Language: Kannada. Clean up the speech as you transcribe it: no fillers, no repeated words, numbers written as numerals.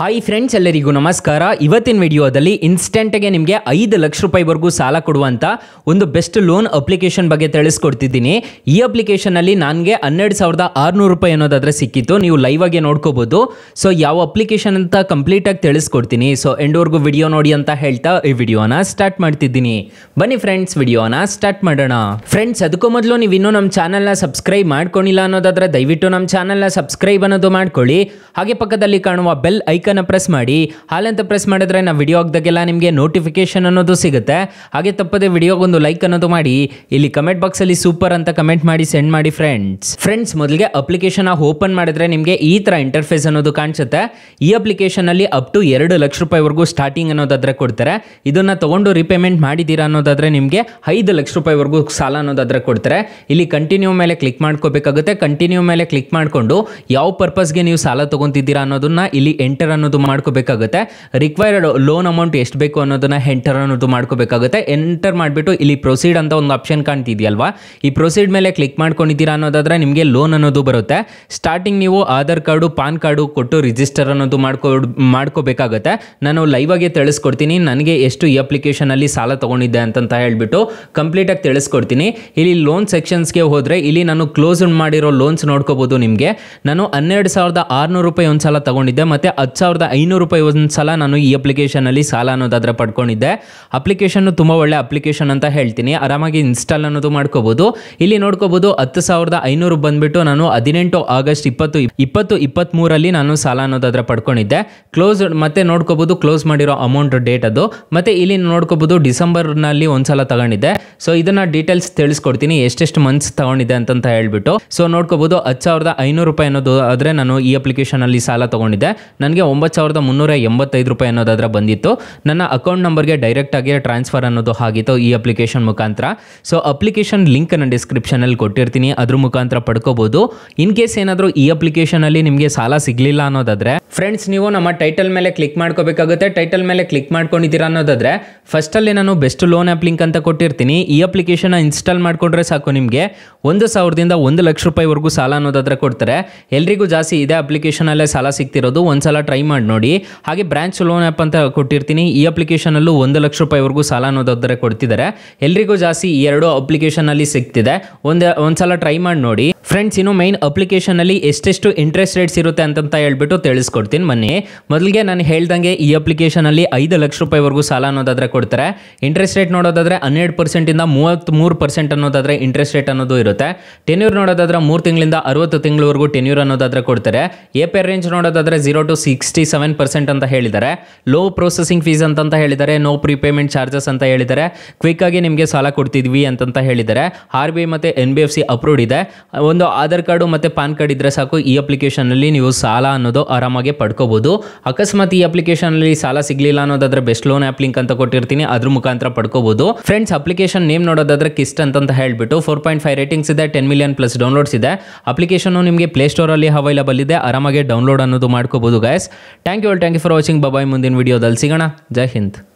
ಹಾಯ್ ಫ್ರೆಂಡ್ಸ್, ಎಲ್ಲರಿಗೂ ನಮಸ್ಕಾರ. ಇವತ್ತಿನ ವಿಡಿಯೋದಲ್ಲಿ ಇನ್ಸ್ಟೆಂಟ್ಗೆ ನಿಮಗೆ 5 ಲಕ್ಷ ರೂಪಾಯಿವರೆಗೂ ಸಾಲ ಕೊಡುವಂಥ ಒಂದು ಬೆಸ್ಟ್ ಲೋನ್ ಅಪ್ಲಿಕೇಶನ್ ಬಗ್ಗೆ ತಿಳಿಸ್ಕೊಡ್ತಿದ್ದೀನಿ. ಈ ಅಪ್ಲಿಕೇಶನಲ್ಲಿ ನನಗೆ 12,600 ರೂಪಾಯಿ ಅನ್ನೋದಾದರೆ ಸಿಕ್ಕಿತ್ತು. ನೀವು ಲೈವ್ ಆಗಿ ನೋಡ್ಕೋಬೋದು. ಸೊ ಯಾವ ಅಪ್ಲಿಕೇಶನ್ ಅಂತ ಕಂಪ್ಲೀಟಾಗಿ ತಿಳಿಸ್ಕೊಡ್ತೀನಿ. ಸೊ ಎಂಡ್ವರೆಗೂ ವಿಡಿಯೋ ನೋಡಿ ಅಂತ ಹೇಳ್ತಾ ಈ ವಿಡಿಯೋನ ಸ್ಟಾರ್ಟ್ ಮಾಡ್ತಿದ್ದೀನಿ. ಬನ್ನಿ ಫ್ರೆಂಡ್ಸ್, ವಿಡಿಯೋನ ಸ್ಟಾರ್ಟ್ ಮಾಡೋಣ. ಫ್ರೆಂಡ್ಸ್, ಅದಕ್ಕೂ ಮೊದಲು ನೀವು ಇನ್ನೂ ನಮ್ಮ ಚಾನಲ್ನ ಸಬ್ಸ್ಕ್ರೈಬ್ ಮಾಡ್ಕೊಂಡಿಲ್ಲ ಅನ್ನೋದಾದರೆ ದಯವಿಟ್ಟು ನಮ್ಮ ಚಾನಲ್ನ ಸಬ್ಸ್ಕ್ರೈಬ್ ಅನ್ನೋದು ಮಾಡ್ಕೊಳ್ಳಿ. ಹಾಗೆ ಪಕ್ಕದಲ್ಲಿ ಕಾಣುವ ಬೆಲ್ ಐಕನ್ ಪ್ರೆಸ್ ಮಾಡಿ. ಹಾಲಂತ ಪ್ರೆಸ್ ಮಾಡಿದ್ರೆ ನಾವು ವಿಡಿಯೋ ಹಾಕಿದಾಗೆಲ್ಲ ನಿಮಗೆ ನೋಟಿಫಿಕೇಶನ್ ಅನ್ನೋದು ಸಿಗುತ್ತೆ. ಹಾಗೆ ತಪ್ಪದೆ ವಿಡಿಯೋಗೊಂದು ಲೈಕ್ ಅನ್ನೋದು ಮಾಡಿ. ಇಲ್ಲಿ ಕಮೆಂಟ್ ಬಾಕ್ಸ್ ಅಲ್ಲಿ ಸೂಪರ್ ಅಂತ ಕಮೆಂಟ್ ಮಾಡಿ ಸೆಂಡ್ ಮಾಡಿ ಫ್ರೆಂಡ್ಸ್. ಮೊದಲಿಗೆ ಅಪ್ಲಿಕೇಶನ್ ಓಪನ್ ಮಾಡಿದ್ರೆ ನಿಮಗೆ ಈ ತರ ಇಂಟರ್ಫೇಸ್ ಅನ್ನೋದು ಕಾಣಿಸುತ್ತೆ. ಈ ಅಪ್ಲಿಕೇಶನ್ ಅಲ್ಲಿ ಅಪ್ ಟು 2 ಲಕ್ಷ ರೂಪಾಯಿವರೆಗೂ ಸ್ಟಾರ್ಟಿಂಗ್ ಅನ್ನೋದಾದ್ರೆ ಕೊಡ್ತಾರೆ. ಇದನ್ನ ತಗೊಂಡು ರಿಪೇಮೆಂಟ್ ಮಾಡಿದೀರಾ ಅನ್ನೋದಾದ್ರೆ ನಿಮಗೆ 5 ಲಕ್ಷ ರೂಪಾಯಿವರೆಗೂ ಸಾಲ ಅನ್ನೋದಾದ್ರೆ ಕೊಡ್ತಾರೆ. ಇಲ್ಲಿ ಕಂಟಿನ್ಯೂ ಮೇಲೆ ಕ್ಲಿಕ್ ಮಾಡ್ಕೋಬೇಕಾಗುತ್ತೆ. ಕಂಟಿನ್ಯೂ ಮೇಲೆ ಕ್ಲಿಕ್ ಮಾಡಿಕೊಂಡು ಯಾವ ಪರ್ಪಸ್ಗೆ ನೀವು ಸಾಲ ತಗೊಂತಿದ್ದೀರಾ ಅನ್ನೋದನ್ನ ಇಲ್ಲಿ ಎಂಟರ್ ಅನ್ನೋದು ಮಾಡ್ಕೋಬೇಕಾಗುತ್ತೆ. ರಿಕ್ವೈರ್ಡ್ ಲೋನ್ ಅಮೌಂಟ್ ಎಷ್ಟು ಬೇಕು ಅನ್ನೋದನ್ನ ಎಂಟರ್ ಅನ್ನೋದು ಮಾಡ್ಕೋಬೇಕಾಗುತ್ತೆ. ಎಂಟರ್ ಮಾಡಿಬಿಟ್ಟು ಇಲ್ಲಿ ಪ್ರೊಸೀಡ್ ಅಂತ ಒಂದು ಆಪ್ಷನ್ ಕಾಣ್ತಿದೆಯಲ್ವಾ, ಈ ಪ್ರೊಸೀಡ್ ಮೇಲೆ ಕ್ಲಿಕ್ ಮಾಡ್ಕೊಂಡಿದ್ದೀರಾ ಅನ್ನೋದಾದ್ರೆ ನಿಮಗೆ ಲೋನ್ ಅನ್ನೋದು ಬರುತ್ತೆ. ಸ್ಟಾರ್ಟಿಂಗ್ ನೀವು ಆಧಾರ್ ಕಾರ್ಡು, ಪಾನ್ ಕಾರ್ಡು ಕೊಟ್ಟು ರಿಜಿಸ್ಟರ್ ಅನ್ನೋದು ಮಾಡ್ಕೋಬೇಕಾಗುತ್ತೆ. ನಾನು ಲೈವ್ ಆಗಿ ತಿಳಿಸ್ಕೊಡ್ತೀನಿ ನನಗೆ ಎಷ್ಟು ಈ ಅಪ್ಲಿಕೇಶನ್ ಅಲ್ಲಿ ಸಾಲ ತಗೊಂಡಿದ್ದೆ ಅಂತ ಹೇಳ್ಬಿಟ್ಟು ಕಂಪ್ಲೀಟ್ ಆಗಿ ತಿಳಿಸ್ಕೊಡ್ತೀನಿ. ಇಲ್ಲಿ ಲೋನ್ ಸೆಕ್ಷನ್ಸ್ಗೆ ಹೋದ್ರೆ ಇಲ್ಲಿ ನಾನು ಕ್ಲೋಸ್ ಮಾಡಿರೋ ಲೋನ್ಸ್ ನೋಡ್ಕೋಬಹುದು. ನಿಮಗೆ ನಾನು 12,600 ರೂಪಾಯಿ ಒಂದ್ಸಲ ತಗೊಂಡಿದ್ದೆ, ಮತ್ತೆ 10,500 ರೂಪಾಯಿ ಒಂದ್ಸಲ ನಾನು ಈ ಅಪ್ಲಿಕೇಶನ್ ಅಲ್ಲಿ ಸಾಲ ಅನ್ನೋದಾದ್ರೆ ಪಡ್ಕೊಂಡಿದ್ದೆ. ಅಪ್ಲಿಕೇಶನ್ ತುಂಬಾ ಒಳ್ಳೆ ಅಪ್ಲಿಕೇಶನ್ ಅಂತ ಹೇಳ್ತೀನಿ. ಆರಾಮಾಗಿ ಇನ್ಸ್ಟಾಲ್ ಅನ್ನೋದು ಮಾಡ್ಕೋಬಹುದು. ಇಲ್ಲಿ ನೋಡ್ಕೋಬಹುದು 10,500 ಬಂದ್ಬಿಟ್ಟು ನಾನು 18 ಆಗಸ್ಟ್ 2023 ನಾನು ಸಾಲ ಅನ್ನೋದಾದ್ರೆ ಪಡ್ಕೊಂಡಿದ್ದೆ. ಕ್ಲೋಸ್ ಮತ್ತೆ ನೋಡ್ಕೋಬಹುದು ಕ್ಲೋಸ್ ಮಾಡಿರೋ ಅಮೌಂಟ್ ಡೇಟ್ ಅದು. ಮತ್ತೆ ಇಲ್ಲಿ ನೋಡ್ಕೋಬಹುದು ಡಿಸೆಂಬರ್ ನಲ್ಲಿ ಒಂದ್ಸಲ ತಗೊಂಡಿದ್ದೆ. ಸೊ ಇದನ್ನ ಡೀಟೇಲ್ಸ್ ತಿಳಿಸ್ಕೊಡ್ತೀನಿ ಎಷ್ಟೆಷ್ಟು ಮಂತ್ಸ್ ತಗೊಂಡಿದ್ದೆ ಅಂತ ಹೇಳ್ಬಿಟ್ಟು. ಸೊ ನೋಡ್ಕೋಬಹುದು 10,500 ರೂಪಾಯಿ ಅನ್ನೋದು ಆದ್ರೆ ನಾನು ಈ ಅಪ್ಲಿಕೇಶನ್ ಅಲ್ಲಿ ಸಾಲ ತಗೊಂಡಿದ್ದೆ. ನನಗೆ 9,385 ರೂಪಾಯಿ ಅನ್ನೋದಾದ್ರೆ ಬಂದಿತ್ತು. ನನ್ನ ಅಕೌಂಟ್ ನಂಬರ್ಗೆ ಡೈರೆಕ್ಟ್ ಆಗಿ ಟ್ರಾನ್ಸ್ಫರ್ ಅನ್ನೋದು ಆಗಿತ್ತು ಈ ಅಪ್ಲಿಕೇಶನ್ ಮುಖಾಂತರ. ಸೊ ಅಪ್ಲಿಕೇಶನ್ ಲಿಂಕ್ ನಾನು ಡಿಸ್ಕ್ರಿಪ್ಷನ್ ಅಲ್ಲಿ ಕೊಟ್ಟಿರ್ತೀನಿ, ಅದ್ರ ಮುಖಾಂತರ ಪಡ್ಕೋಬಹುದು. ಇನ್ ಕೇಸ್ ಏನಾದರೂ ಈ ಅಪ್ಲಿಕೇಶನ್ ಅಲ್ಲಿ ನಿಮಗೆ ಸಾಲ ಸಿಗ್ಲಿಲ್ಲ ಅನ್ನೋದಾದ್ರೆ ಫ್ರೆಂಡ್ಸ್, ನೀವು ನಮ್ಮ ಟೈಟಲ್ ಮೇಲೆ ಕ್ಲಿಕ್ ಮಾಡ್ಕೋಬೇಕಾಗುತ್ತೆ. ಟೈಟಲ್ ಮೇಲೆ ಕ್ಲಿಕ್ ಮಾಡ್ಕೊಂಡಿದ್ದೀರಾ ಅನ್ನೋದಾದ್ರೆ ಫಸ್ಟ್ ಅಲ್ಲಿ ನಾನು ಬೆಸ್ಟ್ ಲೋನ್ ಆ್ಯಪ್ ಲಿಂಕ್ ಅಂತ ಕೊಟ್ಟಿರ್ತೀನಿ. ಈ ಅಪ್ಲಿಕೇಶನ್ ಇನ್ಸ್ಟಾಲ್ ಮಾಡ್ಕೊಂಡ್ರೆ ಸಾಕು, ನಿಮಗೆ 1,000ದಿಂದ 1 ಲಕ್ಷ ರೂಪಾಯಿವರೆಗೂ ಸಾಲ ಅನ್ನೋದಾದ್ರೆ ಕೊಡ್ತಾರೆ. ಎಲ್ರಿಗೂ ಜಾಸ್ತಿ ಇದೇ ಅಪ್ಲಿಕೇಶನ್ ಅಲ್ಲೇ ಸಾಲ ಸಿಗ್ತಿರೋದು. ಒಂದ್ಸಲ ಟ್ರೈ ಮಾಡಿ ನೋಡಿ. ಹಾಗೆ ಬ್ರಾಂಚ್ ಲೋನ್ ಆ್ಯಪ್ ಅಂತ ಕೊಟ್ಟಿರ್ತೀನಿ. ಈ ಅಪ್ಲಿಕೇಶನ್ ಅಲ್ಲೂ 1 ಲಕ್ಷ ರೂಪಾಯಿವರೆಗೂ ಸಾಲ ಅನ್ನೋದಾದ್ರೆ ಕೊಡ್ತಿದ್ದಾರೆ. ಎಲ್ರಿಗೂ ಜಾಸ್ತಿ ಈ 2 ಅಪ್ಲಿಕೇಶನ್ ಅಲ್ಲಿ ಸಿಗ್ತಿದೆ. ಒಂದ್ಸಲ ಟ್ರೈ ಮಾಡಿ ನೋಡಿ ಫ್ರೆಂಡ್ಸ್. ಇನ್ನು ಮೈನ್ ಅಪ್ಲಿಕೇಶನ್ ಅಲ್ಲಿ ಎಷ್ಟೆಷ್ಟು ಇಂಟ್ರೆಸ್ಟ್ ರೇಟ್ಸ್ ಇರುತ್ತೆ ಅಂತ ಹೇಳ್ಬಿಟ್ಟು ತಿಳಿಸ್ಕೊಡ್ತೀನಿ ಬನ್ನಿ. ಮೊದಲಿಗೆ ನಾನು ಹೇಳ್ದಂಗೆ ಈ ಅಪ್ಲಿಕೇಶನ್ ಅಲ್ಲಿ 5 ಲಕ್ಷ ರೂಪಾಯಿವರೆಗೂ ಸಾಲ ಅನ್ನೋದಾದ್ರೆ ಕೊಡ್ತಾರೆ. ಇಂಟ್ರೆಸ್ಟ್ ರೇಟ್ ನೋಡೋದಾದ್ರೆ 12% ಇಂದ 33% ಅನ್ನೋದಾದ್ರೆ ಇಂಟ್ರೆಸ್ಟ್ ರೇಟ್ ಅನ್ನೋದು ಇರುತ್ತೆ. ಟೆನ್ಯೂರ್ ನೋಡೋದಾದ್ರೆ 3 ತಿಂಗಳಿಂದ 60 ತಿಂಗಳವರೆಗೂ ಟೆನ್ಯೂರ್ ಅನ್ನೋದಾದ್ರೆ ಕೊಡ್ತಾರೆ. ಎಪೇರ್ ರೇಂಜ್ ನೋಡೋದಾದ್ರೆ 0 to 67% ಅಂತ ಹೇಳಿದ್ದಾರೆ. ಲೋ ಪ್ರೊಸೆಸಿಂಗ್ ಫೀಸ್ ಅಂತ ಹೇಳಿದ್ದಾರೆ. ನೋ ಪ್ರಿಪೇಮೆಂಟ್ ಚಾರ್ಜಸ್ ಅಂತ ಹೇಳಿದ್ದಾರೆ. ಕ್ವಿಕ್ ಆಗಿ ನಿಮಗೆ ಸಾಲ ಕೊಡ್ತಿದ್ವಿ ಅಂತ ಹೇಳಿದ್ದಾರೆ. RBI ಮತ್ತೆ NBFC ಅಪ್ರೂವ್ಡ್ ಇದೆ. ಒಂದು ಆಧಾರ್ ಕಾರ್ಡು ಮತ್ತೆ ಪಾನ್ ಕಾರ್ಡ್ ಇದ್ರೆ ಸಾಕು, ಈ ಅಪ್ಲಿಕೇಶನ್ ಅಲ್ಲಿ ನೀವು ಸಾಲ ಅನ್ನೋದು ಆರಾಮಾಗಿ ಪಡ್ಕೋಬಹುದು. ಅಕಸ್ಮಾತ್ ಈ ಅಪ್ಲಿಕೇಶನ್ ಅಲ್ಲಿ ಸಾಲ ಸಿಗ್ಲಿಲ್ಲ ಅನ್ನೋದಾದ್ರೆ ಬೆಸ್ಟ್ ಲೋನ್ ಆ್ಯಪ್ ಲಿಂಕ್ ಅಂತ ಕೊಟ್ಟಿರ್ತೀನಿ, ಅದ್ರ ಮುಖಾಂತರ ಪಡ್ಕೋಬಹುದು. ಫ್ರೆಂಡ್ಸ್, ಅಪ್ಲಿಕೇಶನ್ ನೇಮ್ ನೋಡೋದಾದ್ರೆ ಕಿಸ್ಟ್ ಅಂತ ಹೇಳ್ಬಿಟ್ಟು 4.5 ರೇಟಿಂಗ್ಸ್ ಇದೆ, 10 ಮಿಲಿಯನ್ ಪ್ಲಸ್ ಡೌನ್ಲೋಡ್ಸ್ ಇದೆ. ಅಪ್ಲಿಕೇಶನ್ ನಿಮಗೆ ಪ್ಲೇ ಸ್ಟೋರ್ ಅಲ್ಲಿ ಅವೈಲಬಲ್ ಇದೆ. ಆರಾಮಾಗಿ ಡೌನ್ಲೋಡ್ ಅನ್ನೋದು ಮಾಡ್ಕೋಬಹುದು guys. Thank you for watching. Bye. ಮುಂದಿನ ವಿಡಿಯೋದಲ್ಲಿ ಸಿಗೋಣ. ಜೈ ಹಿಂದ್.